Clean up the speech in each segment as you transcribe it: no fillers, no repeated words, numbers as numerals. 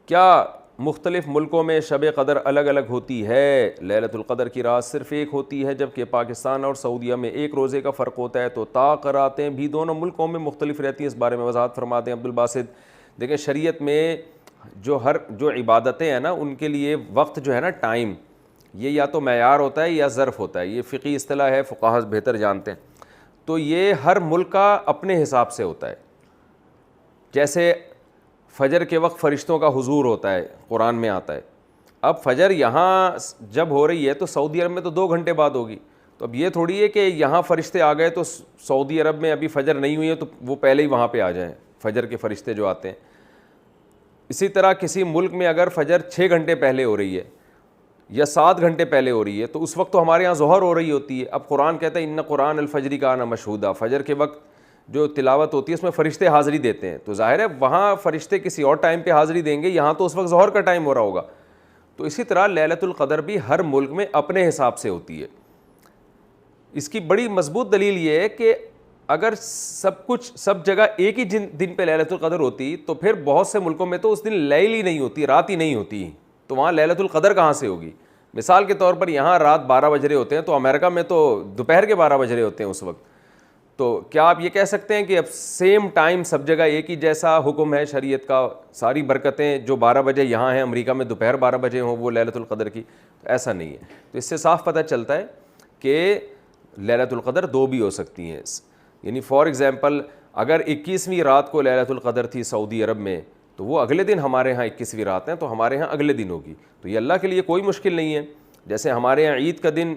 کیا مختلف ملکوں میں شب قدر الگ الگ ہوتی ہے؟ لیلۃ القدر کی رات صرف ایک ہوتی ہے، جبکہ پاکستان اور سعودیہ میں ایک روزے کا فرق ہوتا ہے، تو طاق راتیں بھی دونوں ملکوں میں مختلف رہتی ہیں۔ اس بارے میں وضاحت فرماتے ہیں عبدالباسط۔ دیکھیں شریعت میں جو عبادتیں ہیں نا ان کے لیے وقت جو ہے نا ٹائم، یہ یا تو معیار ہوتا ہے یا ظرف ہوتا ہے، یہ فقہی اصطلاح ہے، فقہا بہتر جانتے ہیں۔ تو یہ ہر ملک کا اپنے حساب سے ہوتا ہے۔ جیسے فجر کے وقت فرشتوں کا حضور ہوتا ہے، قرآن میں آتا ہے۔ اب فجر یہاں جب ہو رہی ہے تو سعودی عرب میں تو 2 گھنٹے بعد ہوگی، تو اب یہ تھوڑی ہے کہ یہاں فرشتے آ گئے تو سعودی عرب میں ابھی فجر نہیں ہوئی ہے تو وہ پہلے ہی وہاں پہ آ جائیں، فجر کے فرشتے جو آتے ہیں۔ اسی طرح کسی ملک میں اگر فجر 6 گھنٹے پہلے ہو رہی ہے یا 7 گھنٹے پہلے ہو رہی ہے تو اس وقت تو ہمارے ہاں ظہر ہو رہی ہوتی ہے۔ اب قرآن کہتا ہے ان قرآن الفجر کان مشہودا، فجر کے وقت جو تلاوت ہوتی ہے اس میں فرشتے حاضری دیتے ہیں، تو ظاہر ہے وہاں فرشتے کسی اور ٹائم پہ حاضری دیں گے، یہاں تو اس وقت ظہر کا ٹائم ہو رہا ہوگا۔ تو اسی طرح لیلۃ القدر بھی ہر ملک میں اپنے حساب سے ہوتی ہے۔ اس کی بڑی مضبوط دلیل یہ ہے کہ اگر سب جگہ ایک ہی دن پہ لیلۃ القدر ہوتی تو پھر بہت سے ملکوں میں تو اس دن لیل ہی نہیں ہوتی، رات ہی نہیں ہوتی، تو وہاں لیلۃ القدر کہاں سے ہوگی؟ مثال کے طور پر یہاں رات 12 بج رہے ہوتے ہیں تو امریکہ میں تو دوپہر کے 12 بج رہے ہوتے ہیں اس وقت۔ تو کیا آپ یہ کہہ سکتے ہیں کہ اب سیم ٹائم سب جگہ ایک ہی جیسا حکم ہے شریعت کا، ساری برکتیں جو 12 بجے یہاں ہیں امریکہ میں دوپہر 12 بجے ہوں وہ لیلۃ القدر کی؟ تو ایسا نہیں ہے۔ تو اس سے صاف پتہ چلتا ہے کہ لیلۃ القدر 2 بھی ہو سکتی ہیں، یعنی فار ایگزامپل اگر 21ویں رات کو لیلۃ القدر تھی سعودی عرب میں تو وہ اگلے دن ہمارے ہاں 21ویں رات ہیں تو ہمارے ہاں اگلے دن ہوگی، تو یہ اللہ کے لیے کوئی مشکل نہیں ہے۔ جیسے ہمارے ہاں عید کا دن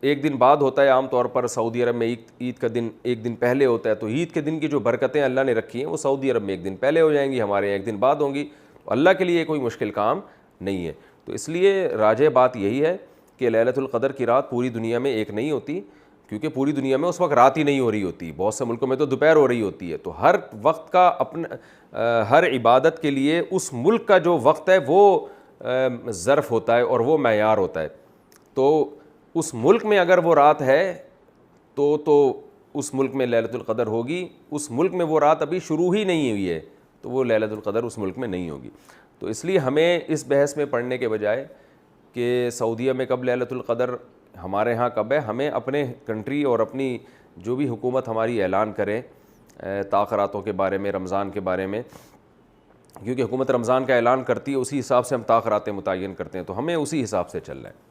ایک دن بعد ہوتا ہے عام طور پر، سعودی عرب میں عید کا دن ایک دن پہلے ہوتا ہے، تو عید کے دن کی جو برکتیں اللہ نے رکھی ہیں وہ سعودی عرب میں ایک دن پہلے ہو جائیں گی، ہمارے یہاں ایک دن بعد ہوں گی، تو اللہ کے لیے کوئی مشکل کام نہیں ہے۔ تو اس لیے راجح بات یہی ہے کہ لیلۃ القدر کی رات پوری دنیا میں ایک نہیں ہوتی، کیونکہ پوری دنیا میں اس وقت رات ہی نہیں ہو رہی ہوتی، بہت سے ملکوں میں تو دوپہر ہو رہی ہوتی ہے، تو ہر وقت کا اپنا ہر عبادت کے لیے اس ملک کا جو وقت ہے وہ ظرف ہوتا ہے اور وہ معیار ہوتا ہے۔ تو اس ملک میں اگر وہ رات ہے تو اس ملک میں لیلۃ القدر ہوگی، اس ملک میں وہ رات ابھی شروع ہی نہیں ہوئی ہے تو وہ لیلۃ القدر اس ملک میں نہیں ہوگی۔ تو اس لیے ہمیں اس بحث میں پڑھنے کے بجائے کہ سعودیہ میں کب لیلۃ القدر ہمارے ہاں کب ہے، ہمیں اپنے کنٹری اور اپنی جو بھی حکومت ہماری اعلان کرے تاخراتوں کے بارے میں، رمضان کے بارے میں، کیونکہ حکومت رمضان کا اعلان کرتی ہے اسی حساب سے ہم تاخراتیں متعین کرتے ہیں، تو ہمیں اسی حساب سے چلنا ہے۔